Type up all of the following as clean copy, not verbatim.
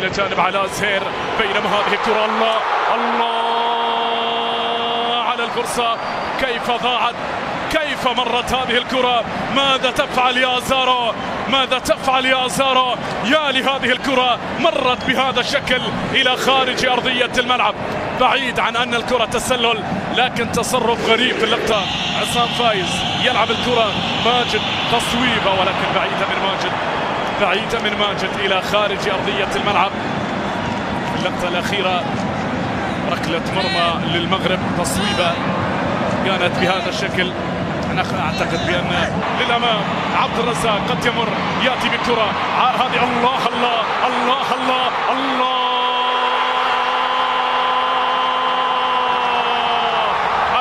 إلى جانب علاء زهير، بينما هذه الكرة الله على الفرصة، كيف ضاعت، كيف مرت هذه الكرة. ماذا تفعل يا زارو، ماذا تفعل يا زارو؟ يا لهذه الكرة مرت بهذا الشكل إلى خارج أرضية الملعب، بعيد عن أن الكرة تسلل، لكن تصرف غريب في اللقطة. عصام فايز يلعب الكرة، ماجد تصويبة ولكن بعيدة من ماجد، بعيدة من ماجد إلى خارج أرضية الملعب. اللقطة الأخيرة ركلة مرمى للمغرب، تصويبة كانت بهذا الشكل. أنا أعتقد بأن للأمام عبد الرزاق قد يمر، يأتي بالكرة هذه، الله الله الله الله الله،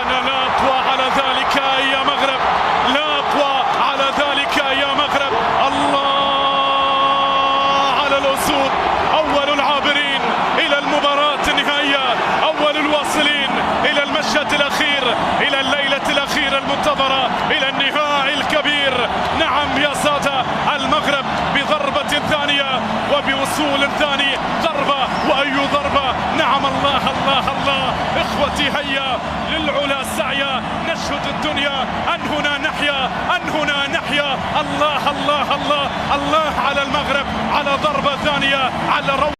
أنا لا أقوى على ذلك يا مغرب، لا أقوى على ذلك يا مغرب. الله على الأسود، أول العابرين إلى المباراة النهائية، أول الواصلين إلى المشهد الأخير، إلى الليلة الأخيرة المنتظرة، إلى النهائي الكبير. نعم يا سادة، المغرب بضربة ثانية وبوصول ثاني، ضربة وأي ضربة. نعم، الله الله الله. إخوتي هيا للعلا سعيا، نشهد الدنيا، أن هنا نحيا، أن هنا نحيا. الله الله الله الله على المغرب، على ضربة ثانية، على